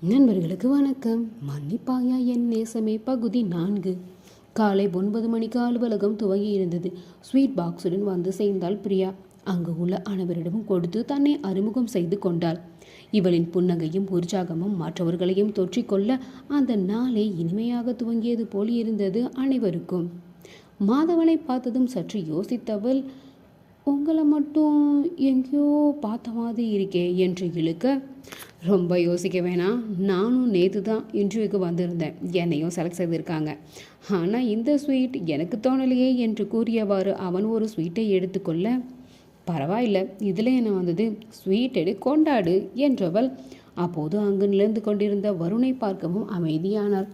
நண்பர்களுக்கு வணக்கம். மன்னிப்பாயா என் நேசமே பகுதி 4. காலை 9 மணிக்கு அலுவலகம் துவங்கி இருந்தது. ஸ்வீட் பாக்ஸுடன் வந்து சேர்ந்தாள் பிரியா. அங்கு உள்ள அனைவரிடமும் கொடுத்து தன்னை அறிமுகம் செய்து கொண்டாள். இவளின் புன்னகையும் உற்சாகமும் மற்றவர்களையும் தொற்றிக்கொள்ள அந்த நாளை இனிமையாக துவங்கியது போல் இருந்தது அனைவருக்கும். மாதவனை பார்த்ததும் சற்று யோசித்தவள், உங்களை மட்டும் எங்கேயோ பார்த்த மாதிரி இருக்கே என்று இழுக்க, ரொம்ப யோசிக்க வேணாம், நானும் நேற்று தான் இன்டர்வியூக்கு வந்திருந்தேன், என்னையும் செலக்ட் செய்திருக்காங்க, ஆனால் இந்த ஸ்வீட் எனக்கு தோணலையே என்று கூறியவாறு அவன் ஒரு ஸ்வீட்டை எடுத்துக்கொள்ள, பரவாயில்ல, இதில் என்ன வந்தது, ஸ்வீட் எடு கொண்டாடு என்றவள். அப்போது அங்கு நிலர்ந்து கொண்டிருந்த வருணை பார்க்கவும் அமைதியானாள்.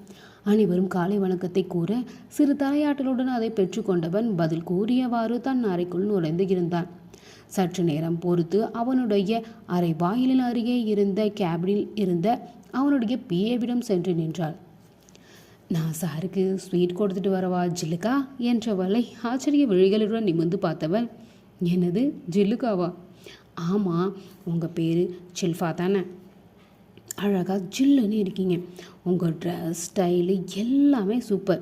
அனைவரும் காலை வணக்கத்தை கூற சிறு தலையாட்டலுடன் அதை பெற்றுக்கொண்டவன் பதில் கூறியவாறு தன் அறைக்குள் நுழைந்து இருந்தான். சற்று நேரம் பொறுத்து அவனுடைய அறை வாயிலில் அருகே இருந்த கேபினில் இருந்த அவனுடைய பிஏவிடம் சென்று நின்றாள். நான் சாருக்கு ஸ்வீட் கொடுத்துட்டு வரவா ஜில்லுக்கா என்றவளை ஆச்சரிய விழிகளுடன் நிமிர்ந்து பார்த்தவள், என்னது ஜில்லுக்காவா? ஆமாம், உங்கள் பேர் சில்ஃபா தானே, அழகாக ஜில்லுன்னு இருக்கீங்க, உங்கள் ட்ரெஸ் ஸ்டைலு எல்லாமே சூப்பர்.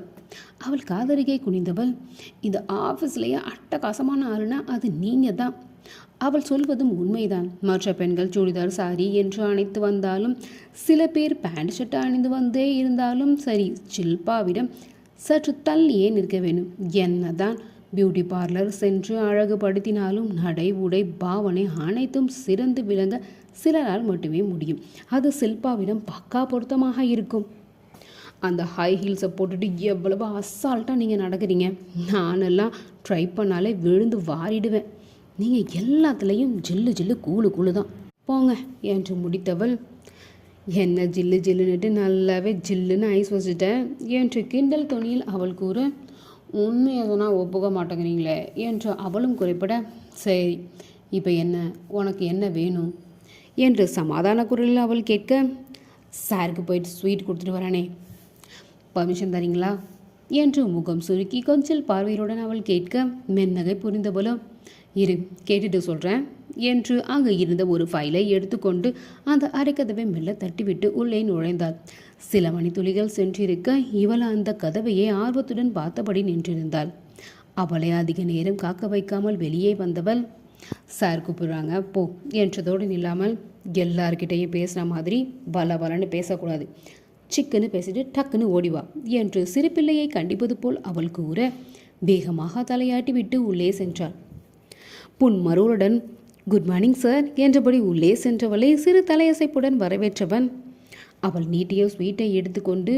அவள் காதலிகை குனிந்தவள், இந்த ஆஃபீஸ்லேயே அட்டகாசமான ஆளுனா அது நீங்கள் தான். அவள் சொல்வதும் உண்மைதான். மற்ற பெண்கள் சுடிதார் சாரி என்று அணைத்து வந்தாலும், சில பேர் பேண்ட் ஷர்ட் அணிந்து வந்தே இருந்தாலும் சரி, ஷில்பாவிடம் சற்று தள்ளியே நிற்க வேணும். என்னதான் பியூட்டி பார்லர் சென்று அழகுபடுத்தினாலும் நடை உடை பாவனை அனைத்தும் சிறந்து விளங்க சிலரால் மட்டுமே முடியும். அது ஷில்பாவிடம் பக்கா பொருத்தமாக இருக்கும். அந்த ஹை ஹீல்ஸை போட்டுட்டு எவ்வளவு அசால்ட்டாக நீங்கள் நடக்கிறீங்க, நானெல்லாம் ட்ரை பண்ணாலே விழுந்து வாரிடுவேன். நீங்கள் எல்லாத்துலேயும் ஜில்லு ஜில்லு கூழு கூழு தான் போங்க என்று முடித்தவள், என்ன ஜில்லு ஜில்லுன்னுட்டு நல்லாவே ஜில்லுன்னு ஐஸ் வச்சுட்டேன் என்று கிண்டல் துணியில் அவள் கூற, உண்மையை சொன்னால் ஒப்புக்க மாட்டேங்கிறீங்களே என்று அவளும் குறிப்பிட, சரி இப்போ என்ன, உனக்கு என்ன வேணும் என்று சமாதான குரலில் அவள் கேட்க, சாருக்கு போயிட்டு ஸ்வீட் கொடுத்துட்டு வரானே, பர்மிஷன் தரீங்களா என்று முகம் சுருக்கி கொஞ்சல் பார்வையுடன் அவள் கேட்க, மென்னகை புரிந்தபோலும், இரு கேட்டுட்டு சொல்கிறேன் என்று அங்கு இருந்த ஒரு ஃபைலை எடுத்துக்கொண்டு அந்த அரைக்கதவை மெல்ல தட்டிவிட்டு உள்ளே நுழைந்தாள். சில மணித்துளிகள் சென்றிருக்க இவள் அந்த கதவையே ஆர்வத்துடன் பார்த்தபடி நின்றிருந்தாள். அவளை அதிக நேரம் காக்க வைக்காமல் வெளியே வந்தவள், சார் கூப்பிடுறாங்க போ என்றதோடு நில்லாமல், எல்லார்கிட்டையும் பேசுகிற மாதிரி பலன்னு பேசக்கூடாது, சிக்குன்னு பேசிட்டு டக்குன்னு ஓடிவா என்று சிறுபிள்ளையை கண்டிப்பது போல் அவள் கூற வேகமாக தலையாட்டி விட்டு உள்ளே சென்றாள். புன்மருளுடன் குட் மார்னிங் சார் என்றபடி உள்ளே சென்றவளை சிறு தலையசைப்புடன் வரவேற்றவன் அவள் நீட்டிய ஸ்வீட்டை எடுத்துக்கொண்டு,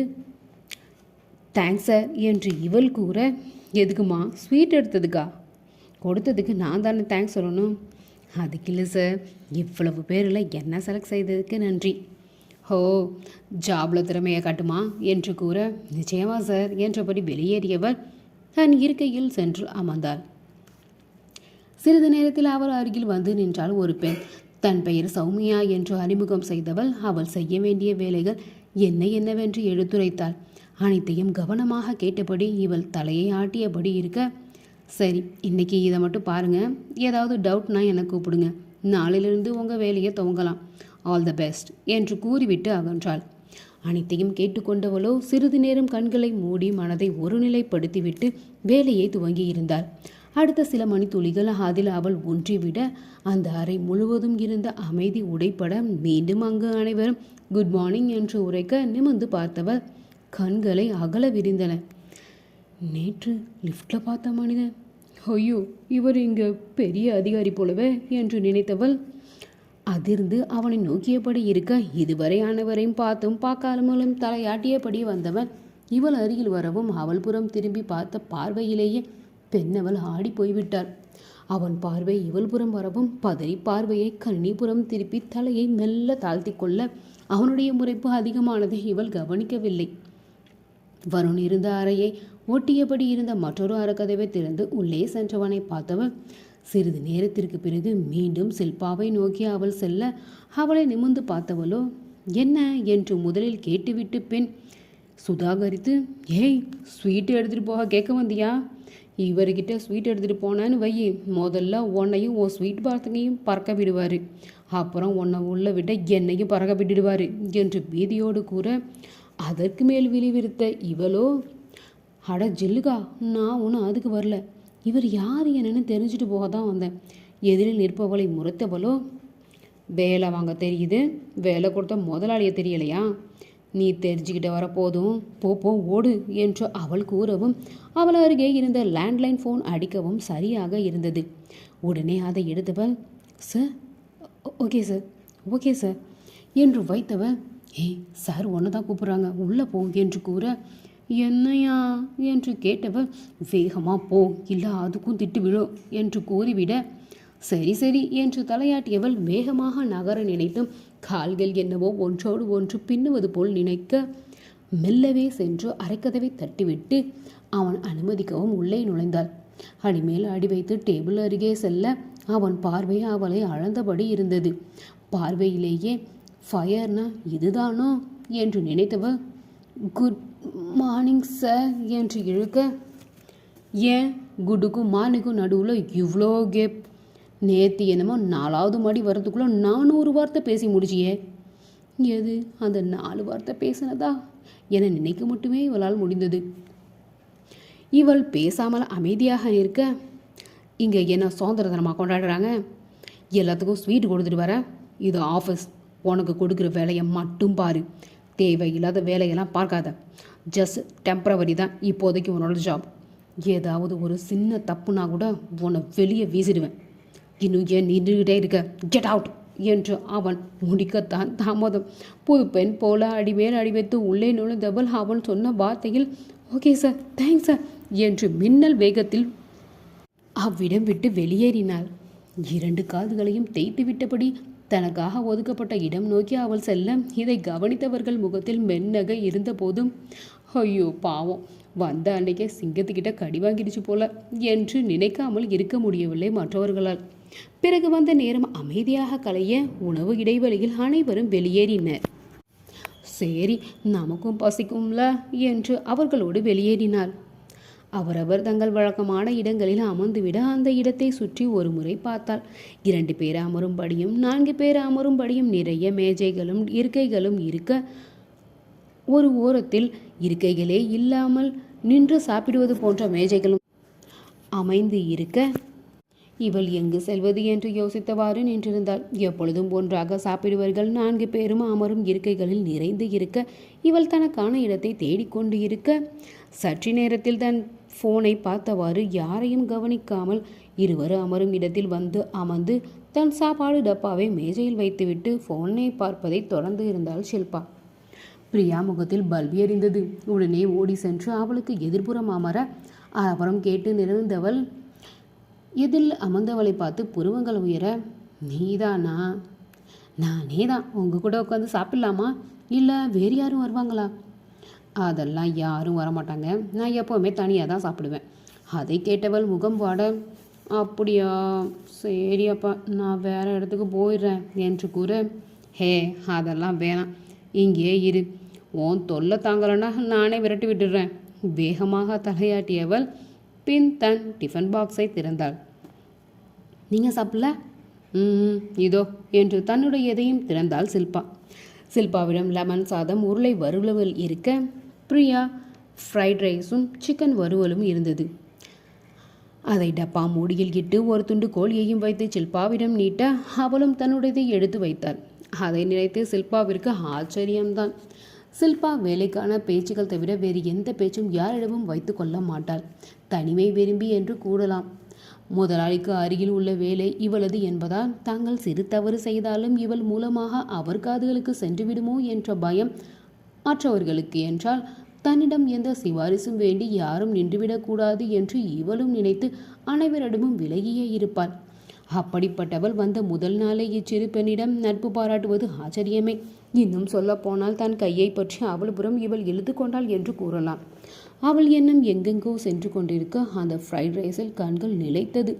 தேங்க்ஸ் சார் என்று இவள் கூற, எதுக்குமா ஸ்வீட் எடுத்ததுக்கா? கொடுத்ததுக்கு நான் தானே தேங்க்ஸ் சொல்லணும். அதுக்கு இல்லை சார், இவ்வளவு பேரில் என்ன செலக்ட் செய்ததுக்கு நன்றி. ஹோ, ஜாபில் திறமையை காட்டுமா என்று கூற, நிச்சயமா சார் என்றபடி வெளியேறியவள் தன் இருக்கையில் சென்று அமர்ந்தாள். சிறிது நேரத்தில் அவள் அருகில் வந்து நின்றாள் ஒரு பெண். தன் பெயர் சௌமியா என்று அறிமுகம் செய்தவள் அவள் செய்ய வேண்டிய வேலைகள் என்னவென்று எடுத்துரைத்தாள். அனைத்தையும் கவனமாக கேட்டபடி இவள் தலையை ஆட்டியபடி இருக்க, சரி இன்னைக்கு இதை மட்டும் பாருங்கள், ஏதாவது டவுட்னா என்னை கூப்பிடுங்க, நாளிலிருந்து உங்கள் வேலையை துவங்கலாம், ஆல் த பெஸ்ட் என்று கூறிவிட்டு அகன்றாள். அனைத்தையும் கேட்டுக்கொண்டவளோ சிறிது நேரம் கண்களை மூடி மனதை ஒருநிலைப்படுத்திவிட்டு வேலையை துவங்கி இருந்தாள். அடுத்த சில மணித்துளிகள் அதில் அவள் ஒன்றிவிட அந்த அறை முழுவதும் இருந்த அமைதி உடைப்பட மீண்டும் அங்கு அனைவரும் குட் மார்னிங் என்று உரைக்க நிமிர்ந்து பார்த்தவள் கண்களை அகல விரிந்தன. நேற்று லிஃப்டில் பார்த்த மனிதன், ஐயோ இவர் இங்கே பெரிய அதிகாரி போலவே என்று நினைத்தவள் அதிர்ந்து அவனை நோக்கியபடி இருக்க, இதுவரை அனைவரையும் பார்த்தும் பார்க்காமலும் தலையாட்டியபடி வந்தவன் இவள் அருகில் வரவும் அவள் புறம் திரும்பி பார்த்த பார்வையிலேயே பெண்ணவள் ஆடி போய்விட்டாள். அவன் பார்வை இவள் புறம் வரவும் பதறி பார்வையை கண்ணிபுறம் திருப்பி தலையை மெல்ல தாழ்த்தி கொள்ள அவனுடைய முறைப்பு அதிகமானதை இவள் கவனிக்கவில்லை. வருண் இருந்த அறையை ஒட்டியபடி இருந்த மற்றொரு அறக்கதவை திறந்து உள்ளே சென்றவனை பார்த்தவள் சிறிது நேரத்திற்கு பிறகு மீண்டும் ஷில்பாவை நோக்கி அவள் செல்ல அவளை நிமிர்ந்து பார்த்தவளோ என்ன என்று முதலில் கேட்டுவிட்டு பின் சுதாகரித்து, ஏய் ஸ்வீட்டு எடுத்துகிட்டு போக கேட்க வந்தியா? இவர்கிட்ட ஸ்வீட் எடுத்துகிட்டு போனான்னு வை, முதல்ல உன்னையும் உன் ஸ்வீட் பாரத்தையும் பறக்க விடுவார், அப்புறம் உன்னை உள்ள விட்ட என்னையும் பறக்க விட்டுடுவார் என்று பீதியோடு கூற, அதற்கு மேல் விழிவிருத்த இவளோ, அட ஜில்லுகா, நான் ஒன்றும் அதுக்கு வரல. இவர் யார் என்னன்னு தெரிஞ்சுட்டு போக தான் வந்தேன். எதிரில் நிற்பவளை முறைத்தவளோ, வேலை வாங்க தெரியுது, வேலை கொடுத்த முதலாளியை தெரியலையா? நீ தெரிஞ்சுக்கிட்ட வர போதும், போ ஓடு என்று அவள் கூறவும், அவள் அருகே இருந்த லேண்ட்லைன் ஃபோன் அடிக்கவும் சரியாக இருந்தது. உடனே அதை எடுத்தவள், sir, okay sir, okay sir என்று வைத்தவள், ஏய் சார் ஒன்று தான் கூப்பிட்றாங்க, உள்ளே போ என்று கூற, என்னையா என்று கேட்டவள், வேகமாக போ, இல்லை அதுக்கும் திட்டு விழும் என்று கூறிவிட, சரி என்று தலையாட்டியவள் வேகமாக நகர நினைத்தும் கால்கள் என்னவோ ஒன்றோடு ஒன்று பின்னுவது போல் நினைக்க, மெல்லவே சென்று அரைக்கதவை தட்டிவிட்டு அவன் அனுமதிக்கவும் உள்ளே நுழைந்தாள். அடிமேல் அடி வைத்து டேபிள் அருகே செல்ல அவன் பார்வை அவளை அளந்தபடி இருந்தது. பார்வையிலேயே ஃபயர்னா இதுதானோ என்று நினைத்தவள், குட் மார்னிங் சார் என்று இழுக்க, ஏன் குட்டுக்கும் மார்னிங்கும் நடுவில் இவ்வளோ கேப்? நேற்று என்னமோ 4வது மாடி வரதுக்குள்ளே 400 வார்த்தை பேசி முடிச்சியே. எது அந்த 4 வார்த்தை பேசினதா என நினைக்க மட்டுமே இவளால் முடிந்தது. இவள் பேசாமல் அமைதியாக நிற்க, இங்கே என்ன சுதந்திர தினமாக கொண்டாடுறாங்க? எல்லாத்துக்கும் ஸ்வீட் கொடுத்துட்டு வர. இது ஆஃபீஸ், உனக்கு கொடுக்குற வேலையை மட்டும் பாரு. தேவையில்லாத வேலையெல்லாம் பார்க்காத. ஜஸ்ட் டெம்பரவரி தான் இப்போதைக்கு உன்னோட ஜாப். ஏதாவது ஒரு சின்ன தப்புனா கூட உன்னை வெளியே வீசிடுவேன். இன்னும் ஏன் நின்றுகிட்டே இருக்க? கெட் அவுட் என்று அவன் முடிக்கத்தான் தாமதம். புது பெண் போல அடிமேல் அடி வைத்து உள்ளே நுழைந்தவள் அவன் சொன்ன வார்த்தையில், ஓகே சார், தேங்க்ஸ் சார் என்று மின்னல் வேகத்தில் அவ்விடம் விட்டு வெளியேறினாள். 2 காதுகளையும் தேய்த்து விட்டபடி தனக்காக ஒதுக்கப்பட்ட இடம் நோக்கி அவள் செல்ல, இதை கவனித்தவர்கள் முகத்தில் மென்னகை இருந்த போதும், ஐயோ பாவம், வந்த அன்னைக்கே சிங்கத்துக்கிட்ட கடி வாங்கிடுச்சு போல என்று நினைக்காமல் இருக்க முடியவில்லை மற்றவர்களால். பிறகு வந்த நேரம் அமைதியாக கலைய உணவு இடைவெளியில் அனைவரும் வெளியேறினர். சரி, நமக்கும் பசிக்கும்ல என்று அவர்களோடு வெளியேறினார். அவரவர் தங்கள் வழக்கமான இடங்களில் அமர்ந்துவிட அந்த இடத்தை சுற்றி ஒரு முறை பார்த்தாள். 2 பேர் அமரும்படியும் 4 பேர் அமரும்படியும் நிறைய மேஜைகளும் இருக்கைகளும் இருக்க, ஒரு ஓரத்தில் இருக்கைகளே இல்லாமல் நின்று சாப்பிடுவது போன்ற மேஜைகளும் அமைந்து இருக்க, இவள் எங்கு செல்வது என்று யோசித்தவாறு நின்றிருந்தாள். எப்பொழுதும் ஒன்றாக சாப்பிடுவர்கள் 4 பேரும் அமரும் இருக்கைகளில் நிறைந்து இருக்க, இவள் தனக்கான இடத்தை தேடிக்கொண்டு இருக்க, சற்று நேரத்தில் தன் ஃபோனை பார்த்தவாறு யாரையும் கவனிக்காமல் இருவரும் அமரும் இடத்தில் வந்து அமர்ந்து தன் சாப்பாடு டப்பாவை மேஜையில் வைத்துவிட்டு ஃபோனை பார்ப்பதை தொடர்ந்து இருந்தாள் ஷில்பா. பிரியா முகத்தில் பல்பி எறிந்தது. உடனே ஓடி சென்று அவளுக்கு எதிர்ப்புறம் அமர அப்புறம் கேட்டு நிறந்தவள் எதில் அமர்ந்தவளை பார்த்து புருவங்கள் உயர, நீதானா? நானே தான். உங்கள் கூட உட்காந்து சாப்பிட்லாமா, இல்லை வேறு யாரும் வருவாங்களா? அதெல்லாம் யாரும் வரமாட்டாங்க, நான் எப்போவுமே தனியாக தான் சாப்பிடுவேன். அதை கேட்டவள் முகம் வாட, அப்படியா, சரி அப்பா, நான் வேறு இடத்துக்கு போயிடுறேன் என்று கூற, ஹே அதெல்லாம் வேணாம், இங்கே இரு, உன் தொல்லை தாங்கலைன்னா நானே விரட்டி விட்டுடுறேன். வேகமாக தலையாட்டியவள் பின் தன் டிஃபன் பாக்ஸை திறந்தாள். நீங்கள் சாப்பிடல? இதோ என்று தன்னுடைய எதையும் திறந்தாள் ஷில்பா. ஷில்பாவிடம் லெமன் சாதம், உருளை வறுவல் இருக்க, பிரியா ஃப்ரைட் ரைஸும் சிக்கன் வறுவலும் இருந்தது. அதை டப்பா மூடியில் இட்டு ஒரு துண்டு கோழியையும் வைத்து ஷில்பாவிடம் நீட்ட அவளும் தன்னுடையதை எடுத்து வைத்தாள். அதை நினைத்து ஷில்பாவிற்கு ஆச்சரியம்தான். ஷில்பா வேலைக்கான பேச்சுகள் தவிர வேறு எந்த பேச்சும் யாரிடமும் வைத்து கொள்ள மாட்டாள். தனிமை விரும்பி என்று கூறலாம். முதலாளிக்கு அருகில் உள்ள வேலை இவளது என்பதால் தாங்கள் சிறு தவறு செய்தாலும் இவள் மூலமாக அவர் காதுகளுக்கு சென்றுவிடுமோ என்ற பயம் மற்றவர்களுக்கு என்றால் தன்னிடம் எந்த சிபாரிசும் வேண்டி யாரும் நின்றுவிடக்கூடாது என்று இவளும் நினைத்து அனைவரிடமும் விலகியே இருப்பாள். அப்படிப்பட்டவள் வந்த முதல் நாளே இச்சிறு பெண்ணிடம் நட்பு பாராட்டுவது ஆச்சரியமே. இன்னும் சொல்ல போனால் தன் கையை பற்றி அவள் புறம் இவள் இழுத்து கொண்டாள் என்று கூறலாம். அவள் எண்ணம் எங்கெங்கோ சென்று கொண்டிருக்க அந்த ஃப்ரைட் ரைஸில் கண்கள் நிலைத்தது.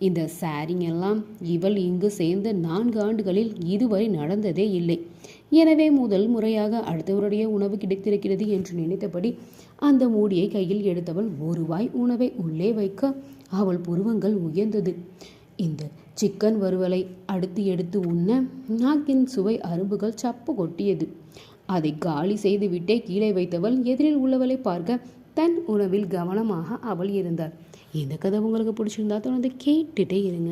இந்த சாரிங் எல்லாம் இவள் இங்கு சேர்ந்த 4 ஆண்டுகளில் இதுவரை நடந்ததே இல்லை. எனவே முதல் முறையாக அடுத்தவருடைய உணவு கிடைத்திருக்கிறது என்று நினைத்தபடி அந்த மூடியை கையில் எடுத்தவள் ஒரு வாய் உணவை உள்ளே வைக்க அவள் புருவங்கள் உயர்ந்தது. இந்த சிக்கன் வறுவலை அடுத்து எடுத்து உண்ண நாக்கின் சுவை அரும்புகள் சப்பு கொட்டியது. அதை காலி செய்து விட்டே கீழே வைத்தவள் எதிரில் உள்ளவளை பார்க்க தன் உணவில் கவனமாக அவள் இருந்தாள். இந்த கதை உங்களுக்கு பிடிச்சிருந்தா தொடர்ந்து கேட்டுட்டே இருங்க.